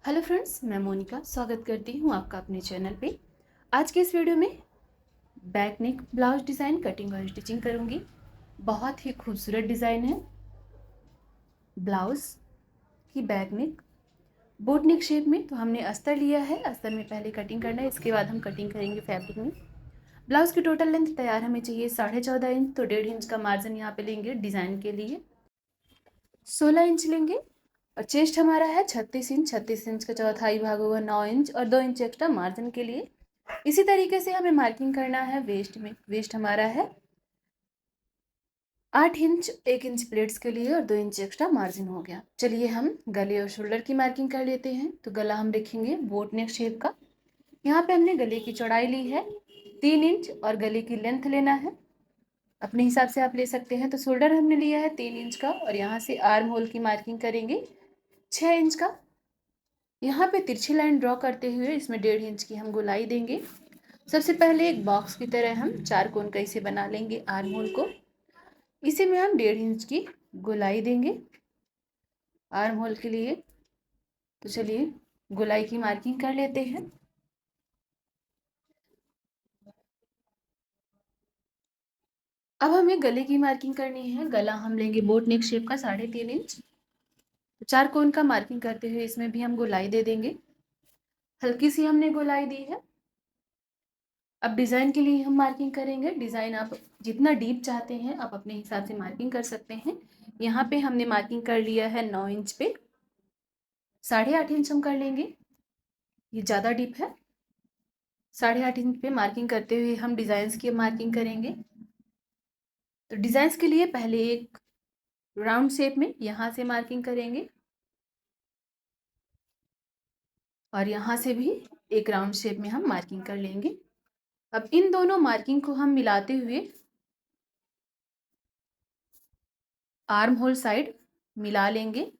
Hello friends, मैं मोनिका स्वागत करती हूँ आपका अपने चैनल पे। आज के इस वीडियो में back neck blouse design cutting और स्टिचिंग करूँगी। बहुत ही खूबसूरत डिज़ाइन है। ब्लाउज की बैक नेक बोट नेक शेप में। तो हमने अस्तर लिया है, अस्तर में पहले कटिंग करना है, इसके बाद हम कटिंग करेंगे फैब्रिक में। ब्लाउज की टोटल लेंथ तैयार हमें चाहिए 14.5 इंच, तो 1.5 इंच का मार्जिन यहाँ पे लेंगे डिज़ाइन के लिए। 16 इंच लेंगे और चेस्ट हमारा है 36 इंच। 36 इंच का चौथाई भाग होगा 9 इंच और 2 इंच एक्स्ट्रा मार्जिन के लिए। इसी तरीके से हमें मार्किंग करना है वेस्ट में। वेस्ट हमारा है 8 इंच, 1 इंच प्लेट्स के लिए और 2 इंच एक्स्ट्रा मार्जिन हो गया। चलिए हम गले और शोल्डर की मार्किंग कर लेते हैं। तो गला हम रखेंगे बोट नेक शेप का। यहाँ पे हमने गले की चौड़ाई ली है 3 इंच और गले की लेंथ लेना है अपने हिसाब से आप ले सकते हैं। तो शोल्डर हमने लिया है 3 इंच का और यहाँ से आर्म होल की मार्किंग करेंगे 6 इंच का। यहाँ पे तिरछी लाइन ड्रॉ करते हुए इसमें 1.5 इंच की हम गोलाई देंगे। सबसे पहले एक बॉक्स की तरह हम 4 कोण कैसे बना लेंगे आर्म होल को। इसी में हम 1.5 इंच की गोलाई देंगे आर्म होल के लिए। तो चलिए गोलाई की मार्किंग कर लेते हैं। अब हमें गले की मार्किंग करनी है। गला हम लेंगे बोट नेक शेप का 3.5 इंच। तो 4 कोण का मार्किंग करते हुए इसमें भी हम गोलाई दे देंगे। हल्की सी हमने गोलाई दी है। अब डिज़ाइन के लिए हम मार्किंग करेंगे। डिज़ाइन आप जितना डीप चाहते हैं आप अपने हिसाब से मार्किंग कर सकते हैं। यहाँ पे हमने मार्किंग कर लिया है 9 इंच पे। 8.5 इंच हम कर लेंगे, ये ज़्यादा डीप है। 8.5 इंच पे मार्किंग करते हुए हम डिज़ाइंस की मार्किंग करेंगे। तो डिज़ाइंस के लिए पहले एक राउंड शेप में यहाँ से मार्किंग करेंगे और यहाँ से भी एक राउंड शेप में हम मार्किंग कर लेंगे। अब इन दोनों मार्किंग को हम मिलाते हुए आर्म होल साइड मिला लेंगे।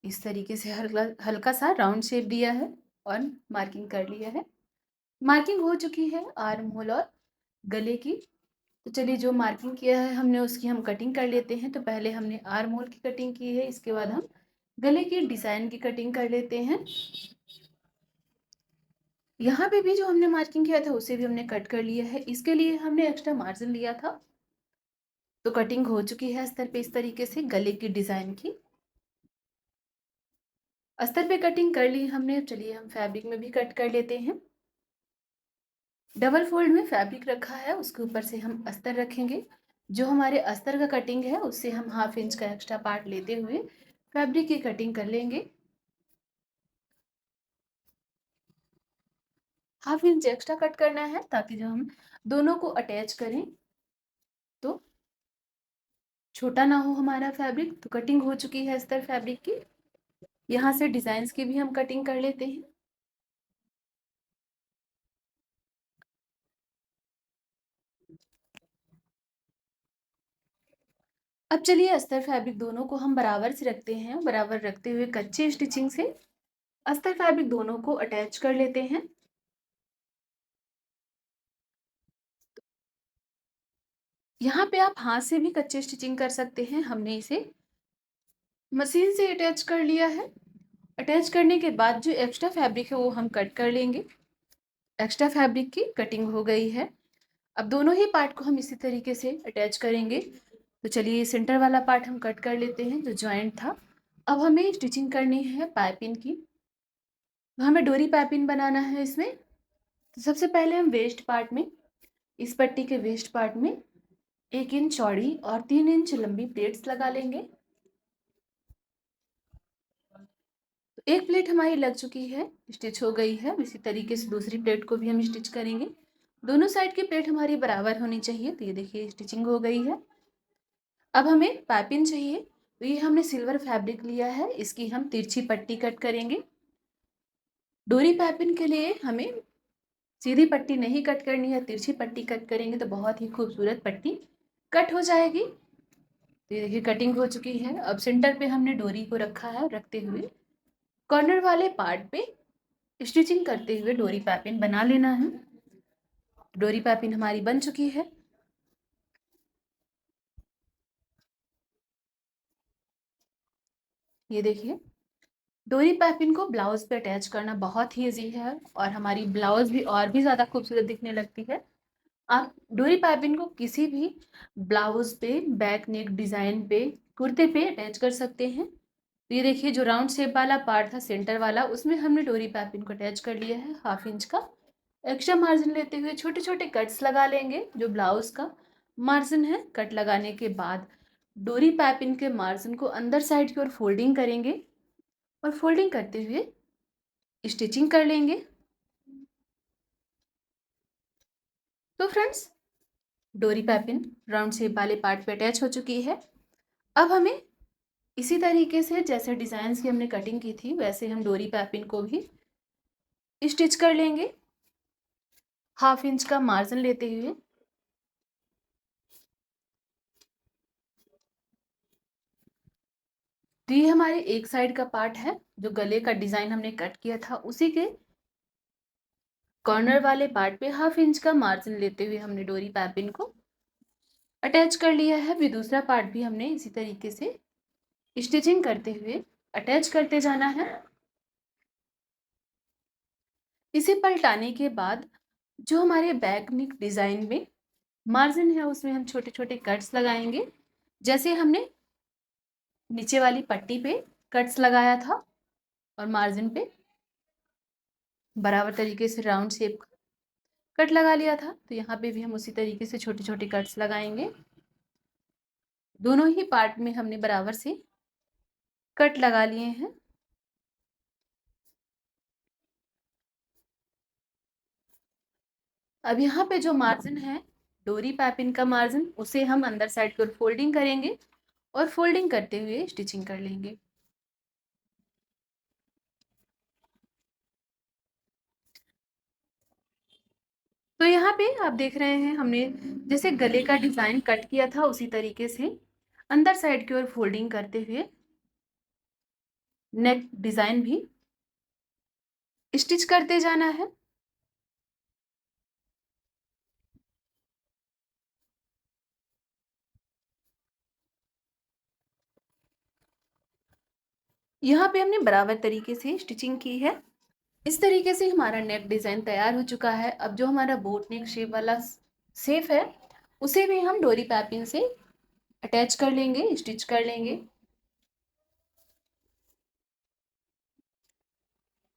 इस तरीके से हल्का हल्का सा राउंड शेप दिया है और मार्किंग कर लिया है। मार्किंग हो चुकी है आर्म होल और गले की। तो चलिए जो मार्किंग किया है हमने उसकी हम कटिंग कर लेते हैं। तो पहले हमने आर्म होल की कटिंग की है, इसके बाद हम गले की डिज़ाइन की कटिंग कर लेते हैं। यहाँ पे भी जो हमने मार्किंग किया था उसे भी हमने कट कर लिया है। इसके लिए हमने एक्स्ट्रा मार्जिन लिया था। तो कटिंग हो चुकी है अस्तर पे इस तरीके से गले की डिज़ाइन की। अस्तर पे कटिंग कर ली हमने। चलिए हम फैब्रिक में भी कट कर लेते हैं। डबल फोल्ड में फैब्रिक रखा है, उसके ऊपर से हम अस्तर रखेंगे। जो हमारे अस्तर का कटिंग है उससे हम 1/2 इंच का एक्स्ट्रा पार्ट लेते हुए फैब्रिक की कटिंग कर लेंगे। 1/2 इंच एक्स्ट्रा कट करना है ताकि जब हम दोनों को अटैच करें तो छोटा ना हो हमारा फैब्रिक। तो कटिंग हो चुकी है अस्तर फैब्रिक की। यहाँ से डिजाइन्स की भी हम कटिंग कर लेते हैं। अब चलिए अस्तर फैब्रिक दोनों को हम बराबर से रखते हैं। बराबर रखते हुए कच्चे स्टिचिंग से अस्तर फैब्रिक दोनों को अटैच कर लेते हैं। यहाँ पे आप हाथ से भी कच्चे स्टिचिंग कर सकते हैं। हमने इसे मशीन से अटैच कर लिया है। अटैच करने के बाद जो एक्स्ट्रा फैब्रिक है वो हम कट कर लेंगे। एक्स्ट्रा फैब्रिक की कटिंग हो गई है। अब दोनों ही पार्ट को हम इसी तरीके से अटैच करेंगे। तो चलिए सेंटर वाला पार्ट हम कट कर लेते हैं जो जॉइंट था। अब हमें स्टिचिंग करनी है पाइपिंग की। तो हमें डोरी पाइपिंग बनाना है इसमें। तो सबसे पहले हम वेस्ट पार्ट में, इस पट्टी के वेस्ट पार्ट में 1 इंच चौड़ी और 3 इंच लंबी प्लेट्स लगा लेंगे। तो एक प्लेट हमारी लग चुकी है, स्टिच हो गई है। इसी तरीके से दूसरी प्लेट को भी हम स्टिच करेंगे। दोनों साइड की प्लेट हमारी बराबर होनी चाहिए। तो ये देखिए स्टिचिंग हो गई है। अब हमें पाइपिंग चाहिए। तो ये हमने सिल्वर फैब्रिक लिया है, इसकी हम तिरछी पट्टी कट करेंगे। डोरी पाइपिंग के लिए हमें सीधी पट्टी नहीं कट करनी है, तिरछी पट्टी कट करेंगे तो बहुत ही खूबसूरत पट्टी कट हो जाएगी। तो ये देखिए कटिंग हो चुकी है। अब सेंटर पे हमने डोरी को रखा है, रखते हुए कॉर्नर वाले पार्ट पे स्टिचिंग करते हुए डोरी पाइपिंग बना लेना है। डोरी पाइपिंग हमारी बन चुकी है। ये देखिए डोरी पाइपिंग को ब्लाउज पे अटैच करना बहुत ही ईजी है और हमारी ब्लाउज भी और भी ज़्यादा खूबसूरत दिखने लगती है। आप डोरी पाइपिंग को किसी भी ब्लाउज पे, बैक नेक डिज़ाइन पे, कुर्ते पे अटैच कर सकते हैं। तो ये देखिए जो राउंड शेप वाला पार्ट था सेंटर वाला, उसमें हमने डोरी पाइपिंग को अटैच कर लिया है 1/2 इंच का। एक्स्ट्रा मार्जिन लेते हुए छोटे छोटे कट्स लगा लेंगे। जो ब्लाउज का मार्जिन है, कट लगाने के बाद डोरी पाइपिंग के मार्जिन को अंदर साइड की ओर फोल्डिंग करेंगे और फोल्डिंग करते हुए स्टिचिंग कर लेंगे। तो फ्रेंड्स, डोरी पाइपिंग राउंड शेप वाले पार्ट पे अटैच हो चुकी है। अब हमें इसी तरीके से जैसे डिजाइन की हमने कटिंग की थी, वैसे हम डोरी पाइपिंग को भी स्टिच कर लेंगे 1/2 इंच का मार्जिन लेते हुए। तो ये हमारे एक साइड का पार्ट है। जो गले का डिजाइन हमने कट किया था, उसी के कॉर्नर वाले पार्ट पे 1/2 इंच का मार्जिन लेते हुए हमने डोरी पाइपिंग को अटैच कर लिया है। फिर दूसरा पार्ट भी हमने इसी तरीके से स्टिचिंग करते हुए अटैच करते जाना है। इसे पलटाने के बाद जो हमारे बैक नेक डिजाइन में मार्जिन है, उसमें हम छोटे छोटे कट्स लगाएंगे। जैसे हमने नीचे वाली पट्टी पे कट्स लगाया था और मार्जिन पे बराबर तरीके से राउंड शेप का कट लगा लिया था, तो यहाँ पे भी हम उसी तरीके से छोटे छोटे कट्स लगाएंगे। दोनों ही पार्ट में हमने बराबर से कट लगा लिए हैं। अब यहाँ पे जो मार्जिन है डोरी पाइपिंग का मार्जिन, उसे हम अंदर साइड की ओर फोल्डिंग करेंगे और फोल्डिंग करते हुए स्टिचिंग कर लेंगे। तो यहाँ पे आप देख रहे हैं, हमने जैसे गले का डिजाइन कट किया था, उसी तरीके से अंदर साइड की ओर फोल्डिंग करते हुए नेक डिजाइन भी स्टिच करते जाना है। यहाँ पे हमने बराबर तरीके से स्टिचिंग की है। इस तरीके से हमारा नेक डिजाइन तैयार हो चुका है। अब जो हमारा बोट नेक शेप वाला शेप है, उसे भी हम डोरी पाइपिंग से अटैच कर लेंगे, स्टिच कर लेंगे।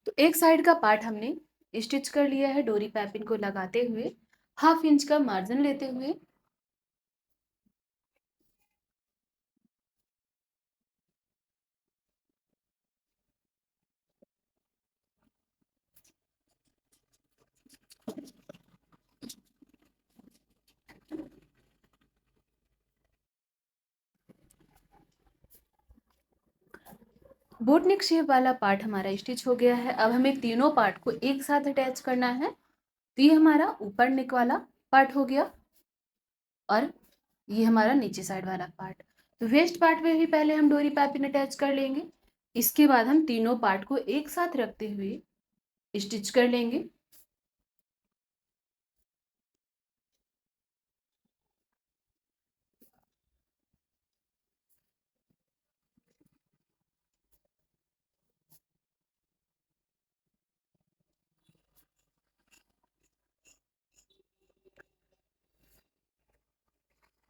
तो एक साइड का पार्ट हमने स्टिच कर लिया है डोरी पाइपिंग को लगाते हुए 1/2 इंच का मार्जिन लेते हुए। बोट नेक शेप वाला पार्ट हमारा स्टिच हो गया है। अब हमें तीनों पार्ट को एक साथ अटैच करना है। तो ये हमारा ऊपर नेक वाला पार्ट हो गया और ये हमारा नीचे साइड वाला पार्ट। तो वेस्ट पार्ट में भी पहले हम डोरी पाइपिंग अटैच कर लेंगे। इसके बाद हम तीनों पार्ट को एक साथ रखते हुए स्टिच कर लेंगे।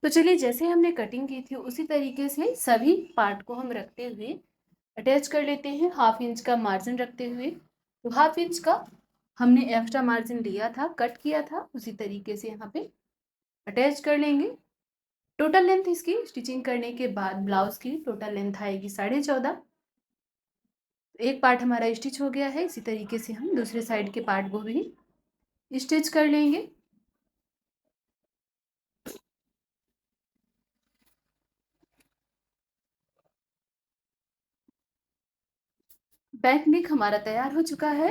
तो चलिए, जैसे हमने कटिंग की थी उसी तरीके से सभी पार्ट को हम रखते हुए अटैच कर लेते हैं 1/2 इंच का मार्जिन रखते हुए। तो 1/2 इंच का हमने एक्स्ट्रा मार्जिन लिया था, कट किया था, उसी तरीके से यहाँ पे अटैच कर लेंगे। टोटल लेंथ इसकी स्टिचिंग करने के बाद ब्लाउज की टोटल लेंथ आएगी 14.5। एक पार्ट हमारा स्टिच हो गया है। इसी तरीके से हम दूसरे साइड के पार्ट को भी स्टिच कर लेंगे। बैक नेक हमारा तैयार हो चुका है।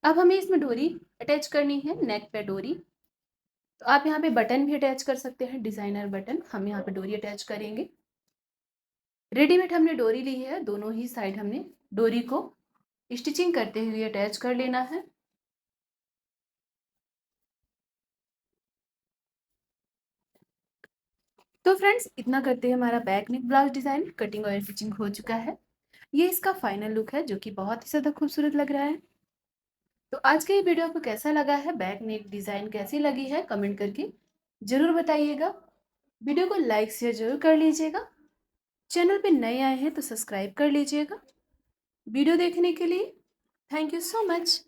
अब हमें इसमें डोरी अटैच करनी है, नेक पे डोरी। तो आप यहाँ पे बटन भी अटैच कर सकते हैं, डिजाइनर बटन। हम यहाँ पे डोरी अटैच करेंगे। रेडीमेड हमने डोरी ली है, दोनों ही साइड हमने डोरी को स्टिचिंग करते हुए अटैच कर लेना है। तो फ्रेंड्स, इतना करते हैं हमारा back neck blouse design cutting और स्टिचिंग हो चुका है। ये इसका फाइनल लुक है जो कि बहुत ही ज़्यादा खूबसूरत लग रहा है। तो आज के ये वीडियो आपको कैसा लगा है, बैक नेक डिज़ाइन कैसी लगी है, कमेंट करके ज़रूर बताइएगा। वीडियो को लाइक शेयर ज़रूर कर लीजिएगा। चैनल पे नए आए हैं तो सब्सक्राइब कर लीजिएगा। वीडियो देखने के लिए थैंक यू सो मच।